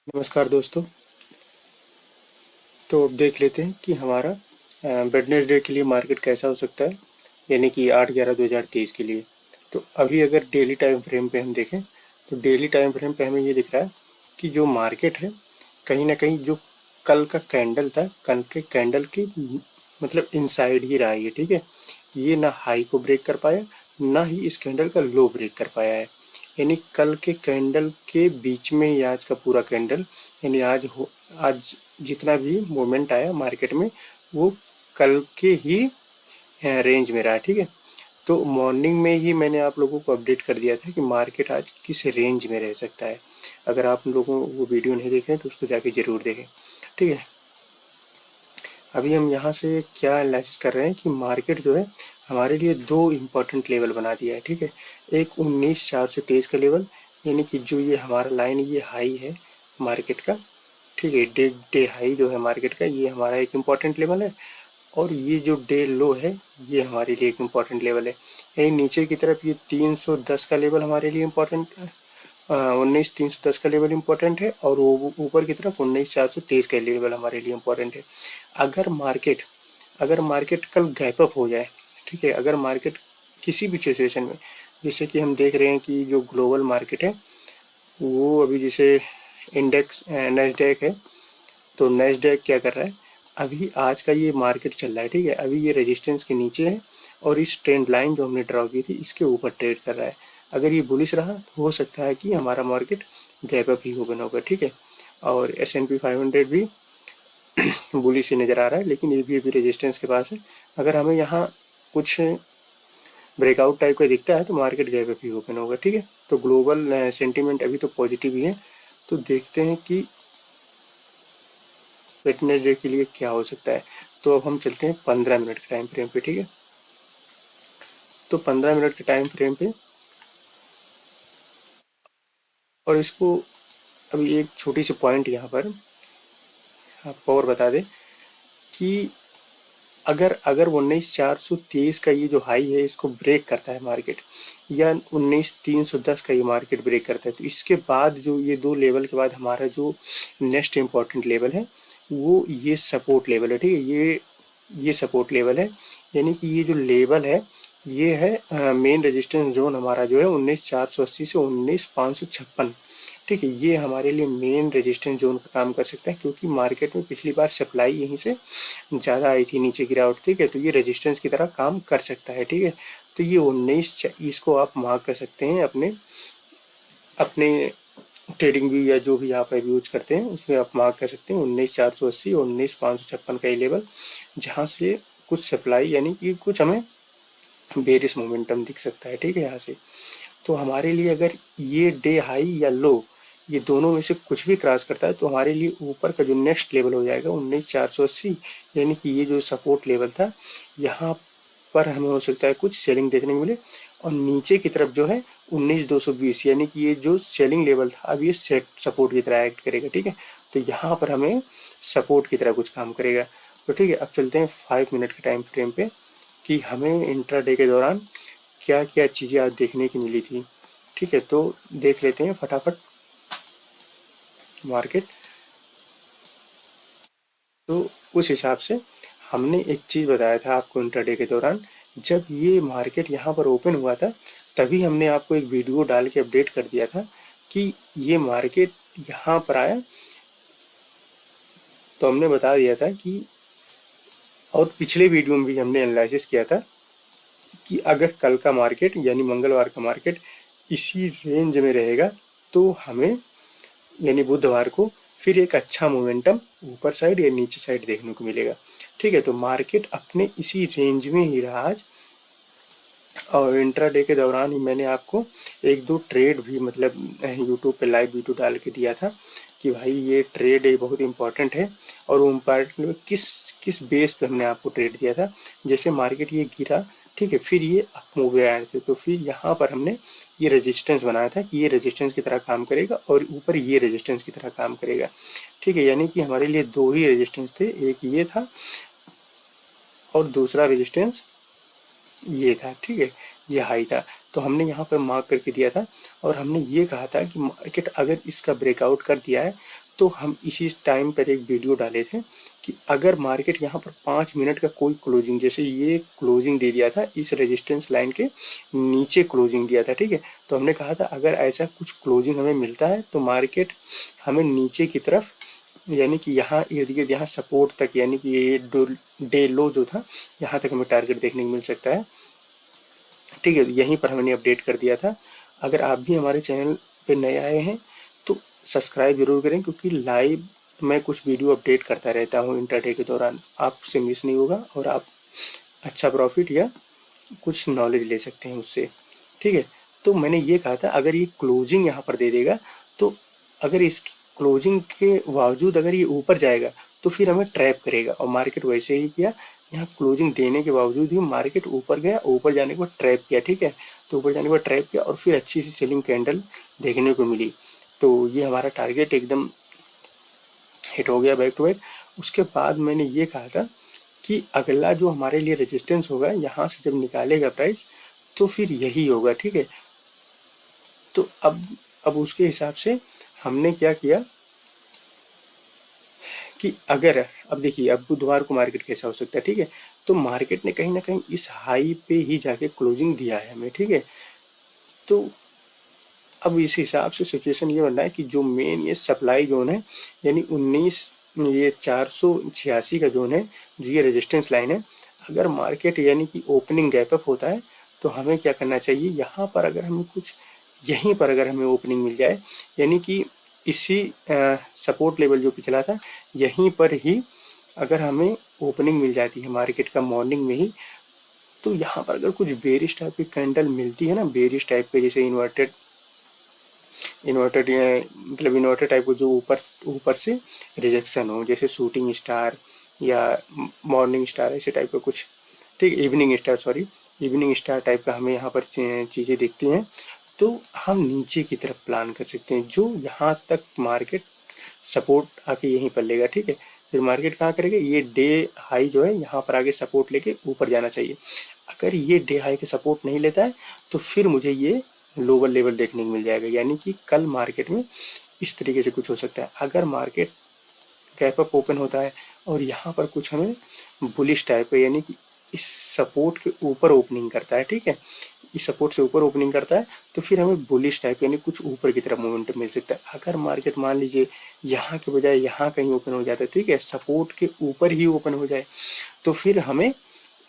नमस्कार दोस्तों। तो अब देख लेते हैं कि हमारा वेडनेसडे के लिए मार्केट कैसा हो सकता है, यानी कि 8/11/2023 के लिए। तो अभी अगर डेली टाइम फ्रेम पे हम देखें तो डेली टाइम फ्रेम पे हमें ये दिख रहा है कि जो मार्केट है कहीं ना कहीं जो कल का कैंडल था, कल के कैंडल के मतलब इनसाइड ही रहा है ये। ठीक है, ये ना हाई को ब्रेक कर पाया, ना ही इस कैंडल का लो ब्रेक कर पाया है। यानी कल के कैंडल के बीच में ही आज का पूरा कैंडल, यानी आज जितना भी मूवमेंट आया मार्केट में वो कल के ही रेंज में रहा। ठीक है, तो मॉर्निंग में ही मैंने आप लोगों को अपडेट कर दिया था कि मार्केट आज किस रेंज में रह सकता है। अगर आप लोगों वो वीडियो नहीं देखें तो उसको जाके ज़रूर देखें। ठीक है, अभी हम यहाँ से क्या एनालिसिस कर रहे हैं कि मार्केट जो है हमारे लिए दो इम्पोर्टेंट लेवल बना दिया है। ठीक है, एक 19,423 का लेवल, यानी कि जो ये हमारा लाइन ये हाई है मार्केट का। ठीक है, डे डे हाई जो है मार्केट का ये हमारा एक इम्पॉर्टेंट लेवल है, और ये जो डे लो है ये हमारे लिए एक इम्पॉर्टेंट लेवल है। यही नीचे की तरफ ये 310 का लेवल हमारे लिए इम्पॉर्टेंट है, 19,310 का लेवल इम्पोर्टेंट है, और वो ऊपर की तरफ 19,423 का लेवल हमारे लिए इम्पोर्टेंट है। अगर मार्केट अगर मार्केट कल गैप अप हो जाए, ठीक है, अगर मार्केट किसी भी सिचुएशन में, जैसे कि हम देख रहे हैं कि जो ग्लोबल मार्केट है वो अभी जैसे इंडेक्स नेस्डैक है, तो नेस्डैक क्या कर रहा है, अभी आज का ये मार्केट चल रहा है। ठीक है, अभी ये रेजिस्टेंस के नीचे है और इस ट्रेंड लाइन जो हमने ड्रॉ की थी इसके ऊपर ट्रेड कर रहा है। अगर ये बुलिश रहा तो हो सकता है कि हमारा मार्केट गैप अप ही ओपन होगा। ठीक है, और S&P 500 भी बुलिश ही नज़र आ रहा है, लेकिन ये भी अभी रेजिस्टेंस के पास है। अगर हमें यहाँ कुछ ब्रेकआउट टाइप का दिखता है तो मार्केट गैप अप ही ओपन होगा। ठीक है, तो ग्लोबल सेंटीमेंट अभी तो पॉजिटिव ही है। तो देखते हैं कि वेडनेसडे के लिए क्या हो सकता है। तो अब हम चलते हैं 15 मिनट के टाइम फ्रेम पे। ठीक है, तो 15 मिनट के टाइम फ्रेम पे, और इसको अभी एक छोटी सी पॉइंट यहाँ पर आपको और बता दें कि अगर अगर 19,423 का ये जो हाई है इसको ब्रेक करता है मार्केट, या 19,310 का ये मार्केट ब्रेक करता है, तो इसके बाद जो ये दो लेवल के बाद हमारा जो नेक्स्ट इम्पॉर्टेंट लेवल है वो ये सपोर्ट लेवल है। ठीक है, ये सपोर्ट लेवल है, यानी कि ये जो लेवल है ये है मेन रेजिस्टेंस जोन हमारा जो है 19,480 से 19,556। ठीक है, ये हमारे लिए मेन रेजिस्टेंस जोन का काम कर सकता है, क्योंकि मार्केट में पिछली बार सप्लाई यहीं से ज़्यादा आई थी, नीचे गिरावट। ठीक है, तो ये रेजिस्टेंस की तरह काम कर सकता है। ठीक है, तो ये 19 इसको आप मार्क कर सकते हैं अपने अपने ट्रेडिंग व्यू या जो भी आप ऐप यूज करते हैं उसमें आप मार्क कर सकते हैं 19,480 और 19,556 का ये लेवल, जहाँ से कुछ सप्लाई यानी कि कुछ हमें बेरिश मोमेंटम दिख सकता है। ठीक है, यहाँ से तो हमारे लिए अगर ये डे हाई या लो ये दोनों में से कुछ भी क्रॉस करता है तो हमारे लिए ऊपर का जो नेक्स्ट लेवल हो जाएगा 19,480, यानी कि ये जो सपोर्ट लेवल था यहाँ पर हमें हो सकता है कुछ सेलिंग देखने को मिले, और नीचे की तरफ जो है 19,220, यानी कि ये जो सेलिंग लेवल था अब ये सेट सपोर्ट की तरह एक्ट करेगा। ठीक है, तो यहाँ पर हमें सपोर्ट की तरह कुछ काम करेगा। तो ठीक है, अब चलते हैं 5 मिनट के टाइम फ्रेम पे कि हमें इंट्राडे के दौरान क्या क्या चीज़ें आज देखने की मिली थी। ठीक है, तो देख लेते हैं फटाफट मार्केट। तो उस हिसाब से हमने एक चीज़ बताया था आपको इंट्राडे के दौरान, जब ये मार्केट यहाँ पर ओपन हुआ था तभी हमने आपको एक वीडियो डाल के अपडेट कर दिया था कि ये मार्केट यहाँ पर आया, तो हमने बता दिया था कि, और पिछले वीडियो में भी हमने एनालिसिस किया था कि अगर कल का मार्केट यानी मंगलवार का मार्केट इसी रेंज में रहेगा तो हमें यानी बुधवार को फिर एक अच्छा मोमेंटम ऊपर साइड या नीचे साइड देखने को मिलेगा। ठीक है, तो मार्केट अपने इसी रेंज में ही रहा आज, और इंट्राडे के दौरान ही मैंने आपको एक दो ट्रेड भी मतलब यूट्यूब पे लाइव वीडियो डाल के दिया था कि भाई ये ट्रेड ये बहुत इंपॉर्टेंट है, और वो इम्पॉर्टेंट किस किस बेस पे हमने आपको ट्रेड दिया था। जैसे मार्केट ये गिरा, ठीक है, फिर ये अप मूव आए थे, तो फिर यहाँ पर हमने ये रेजिस्टेंस बनाया था कि ये रेजिस्टेंस की तरह काम करेगा और ऊपर ये रेजिस्टेंस की तरह काम करेगा। ठीक है, यानी कि हमारे लिए दो ही रेजिस्टेंस थे, एक ये था और दूसरा रेजिस्टेंस ये था। ठीक है, ये हाई था, तो हमने यहाँ पर मार्क करके दिया था, और हमने ये कहा था कि मार्केट अगर इसका ब्रेकआउट कर दिया है तो हम इसी टाइम पर एक वीडियो डाले थे कि अगर मार्केट यहाँ पर 5 मिनट का कोई क्लोजिंग, जैसे ये क्लोजिंग दे दिया था इस रेजिस्टेंस लाइन के नीचे क्लोजिंग दिया था, ठीक है। तो हमने कहा था अगर ऐसा कुछ क्लोजिंग हमें मिलता है तो मार्केट हमें नीचे की तरफ, यानी कि यहाँ इर्द गिर्द यहाँ सपोर्ट तक, यानी कि ये डे लो जो था यहाँ तक हमें टारगेट देखने को मिल सकता है, ठीक है। यहीं पर हमने अपडेट कर दिया था। अगर आप भी हमारे चैनल पे नए आए हैं तो सब्सक्राइब जरूर करें, क्योंकि लाइव मैं कुछ वीडियो अपडेट करता रहता हूँ इंटरडे के दौरान, आपसे मिस नहीं होगा और आप अच्छा प्रॉफिट या कुछ नॉलेज ले सकते हैं उससे, ठीक है। तो मैंने ये कहा था अगर ये क्लोजिंग यहाँ पर दे देगा, तो अगर इसकी क्लोजिंग के बावजूद अगर ये ऊपर जाएगा तो फिर हमें ट्रैप करेगा, और मार्केट वैसे ही किया। यहाँ क्लोजिंग देने के बावजूद भी मार्केट ऊपर गया, ऊपर जाने के बाद ट्रैप किया, ठीक है। तो ऊपर जाने के बाद ट्रैप किया और फिर अच्छी सी सेलिंग कैंडल देखने को मिली। तो ये हमारा टारगेट एकदम हिट हो गया बैक टू बैक। उसके बाद मैंने ये कहा था कि अगला जो हमारे लिए रेजिस्टेंस होगा, यहाँ से जब निकालेगा प्राइस तो फिर यही होगा, ठीक है। तो अब उसके हिसाब से हमने क्या किया कि अगर अब देखिए अब बुधवार को मार्केट कैसा हो सकता है, ठीक है। तो मार्केट ने कहीं ना कहीं इस हाई पे ही जाके क्लोजिंग दिया है हमें, ठीक है। तो अब इस हिसाब से सिचुएशन ये बन रहा है कि जो मेन ये सप्लाई जोन है, यानी 19 ये 486 का जोन है, जो ये रेजिस्टेंस लाइन है, अगर मार्केट यानी कि ओपनिंग गैप अप होता है तो हमें क्या करना चाहिए, यहाँ पर अगर हमें कुछ यहीं पर अगर हमें ओपनिंग मिल जाए, यानी कि इसी सपोर्ट लेवल जो पिछला था यहीं पर ही अगर हमें ओपनिंग मिल जाती है मार्केट का मॉर्निंग में ही, तो यहाँ पर अगर कुछ बेरिश टाइप की कैंडल मिलती है ना, बेरिश टाइप के, जैसे इन्वर्टेड मतलब इन्वर्टर टाइप को, जो ऊपर ऊपर से रिजेक्शन हो, जैसे शूटिंग स्टार या मॉर्निंग स्टार ऐसे टाइप का कुछ, ठीक, evening star, sorry, evening star type का हमें यहाँ पर चीज़ें दिखती हैं, तो हम नीचे की तरफ प्लान कर सकते हैं, जो यहाँ तक मार्केट सपोर्ट आके यहीं पर लेगा, ठीक है। फिर मार्केट कहाँ करेगा, ये डे हाई जो है यहाँ पर आगे सपोर्ट लेके ऊपर जाना चाहिए। अगर ये डे हाई के सपोर्ट नहीं लेता है तो फिर मुझे ये लोअर लेवल देखने को मिल जाएगा, यानी कि कल मार्केट में इस तरीके से कुछ हो सकता है। अगर मार्केट गैप अप ओपन होता है और यहाँ पर कुछ हमें बुलिश टाइप है, यानी कि इस सपोर्ट के ऊपर ओपनिंग करता है, ठीक है, इस सपोर्ट से ऊपर ओपनिंग करता है, तो फिर हमें बुलिश टाइप यानी कुछ ऊपर की तरफ मोमेंटम मिल सकता है। अगर मार्केट मान लीजिए यहाँ के बजाय यहाँ कहीं ओपन हो जाता है, ठीक है, सपोर्ट के ऊपर ही ओपन हो जाए, तो फिर हमें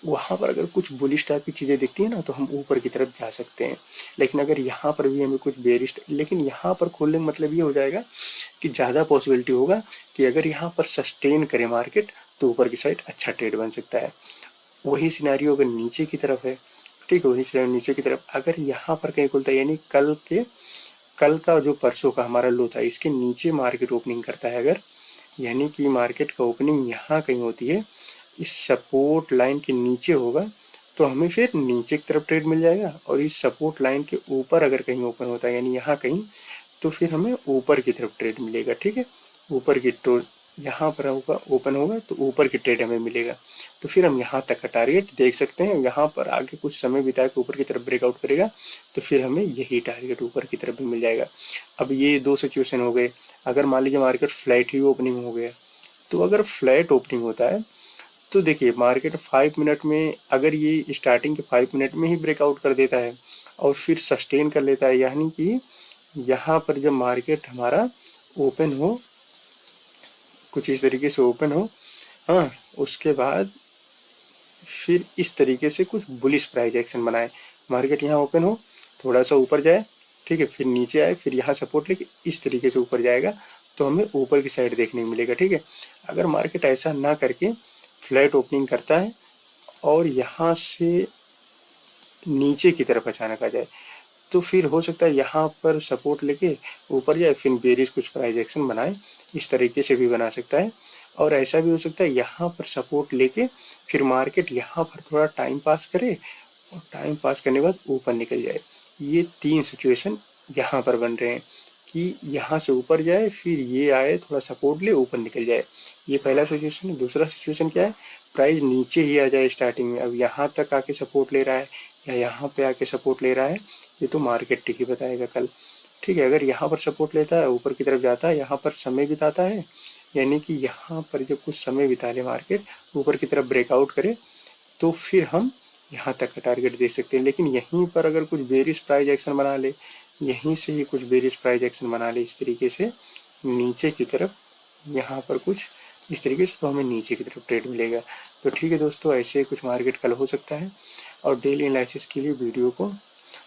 वहाँ पर अगर कुछ बुलिश टाइप की चीज़ें दिखती है ना, तो हम ऊपर की तरफ जा सकते हैं। लेकिन अगर यहाँ पर भी हमें कुछ बेरिश, लेकिन यहाँ पर खोलने का मतलब ये हो जाएगा कि ज़्यादा पॉसिबिलिटी होगा कि अगर यहाँ पर सस्टेन करे मार्केट तो ऊपर की साइड अच्छा ट्रेड बन सकता है। वही सिनेरियो अगर नीचे की तरफ है, ठीक है, वही सिनेरियो नीचे की तरफ अगर यहाँ पर कहीं खुलता है, यानी कल का जो परसों का हमारा लो था इसके नीचे मार्केट ओपनिंग करता है अगर, यानी कि मार्केट का ओपनिंग यहाँ कहीं होती है, इस सपोर्ट लाइन के नीचे होगा, तो हमें फिर नीचे की तरफ ट्रेड मिल जाएगा। और इस सपोर्ट लाइन के ऊपर अगर कहीं ओपन होता है, यानी यहाँ कहीं, तो फिर हमें ऊपर की तरफ ट्रेड मिलेगा, ठीक है। ऊपर की तो यहाँ पर होगा, ओपन होगा तो ऊपर की ट्रेड हमें मिलेगा, तो फिर हम यहाँ तक का टारगेट देख सकते हैं। यहाँ पर आगे कुछ समय बिता के ऊपर की तरफ ब्रेकआउट करेगा तो फिर हमें यही टारगेट ऊपर की तरफ भी मिल जाएगा। अब ये दो सिचुएशन हो गए। अगर मान लीजिए मार्केट फ्लैट ही ओपनिंग हो गया, तो अगर फ्लैट ओपनिंग होता है तो देखिए मार्केट 5 मिनट में अगर ये स्टार्टिंग के 5 मिनट में ही ब्रेकआउट कर देता है और फिर सस्टेन कर लेता है, यानी कि यहाँ पर जब मार्केट हमारा ओपन हो, कुछ इस तरीके से ओपन हो, हाँ, उसके बाद फिर इस तरीके से कुछ बुलिश प्राइस एक्शन बनाए, मार्केट यहाँ ओपन हो, थोड़ा सा ऊपर जाए, ठीक है, फिर नीचे आए, फिर यहाँ सपोर्ट लेके इस तरीके से ऊपर जाएगा, तो हमें ऊपर की साइड देखने को मिलेगा, ठीक है। अगर मार्केट ऐसा ना करके फ्लैट ओपनिंग करता है और यहाँ से नीचे की तरफ अचानक आ जाए, तो फिर हो सकता है यहाँ पर सपोर्ट लेके ऊपर जाए, फिर बेरिश कुछ प्राइस एक्शन बनाए, इस तरीके से भी बना सकता है। और ऐसा भी हो सकता है यहाँ पर सपोर्ट लेके फिर मार्केट यहाँ पर थोड़ा टाइम पास करे और टाइम पास करने के बाद ऊपर निकल जाए। ये 3 सिचुएशन यहाँ पर बन रहे हैं कि यहाँ से ऊपर जाए, फिर ये आए, थोड़ा सपोर्ट ले, ऊपर निकल जाए। ये पहला सिचुएशन है। दूसरा सिचुएशन क्या है, प्राइस नीचे ही आ जाए स्टार्टिंग में, अब यहाँ तक आके सपोर्ट ले रहा है या यहाँ पे आके सपोर्ट ले रहा है, ये तो मार्केट ही बताएगा कल, ठीक है। अगर यहाँ पर सपोर्ट लेता है, ऊपर की तरफ जाता है, यहाँ पर समय बिताता है, यानी कि यहाँ पर जब कुछ समय बिता ले मार्केट, ऊपर की तरफ ब्रेकआउट करे, तो फिर हम यहाँ तक का टारगेट दे सकते हैं। लेकिन यहीं पर अगर कुछ बेरिश प्राइस एक्शन बना ले, यहीं से ही कुछ बेरिश प्राइस एक्शन बना ले इस तरीके से नीचे की तरफ, यहाँ पर कुछ इस तरीके से, तो हमें नीचे की तरफ ट्रेड मिलेगा। तो ठीक है दोस्तों, ऐसे कुछ मार्केट कल हो सकता है। और डेली एनालिसिस के लिए वीडियो को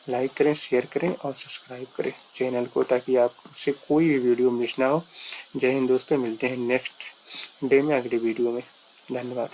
लाइक करें, शेयर करें और सब्सक्राइब करें चैनल को, ताकि आपसे कोई भी वीडियो मिस ना हो। जय हिंद दोस्तों, मिलते हैं नेक्स्ट डे में अगले वीडियो में। धन्यवाद।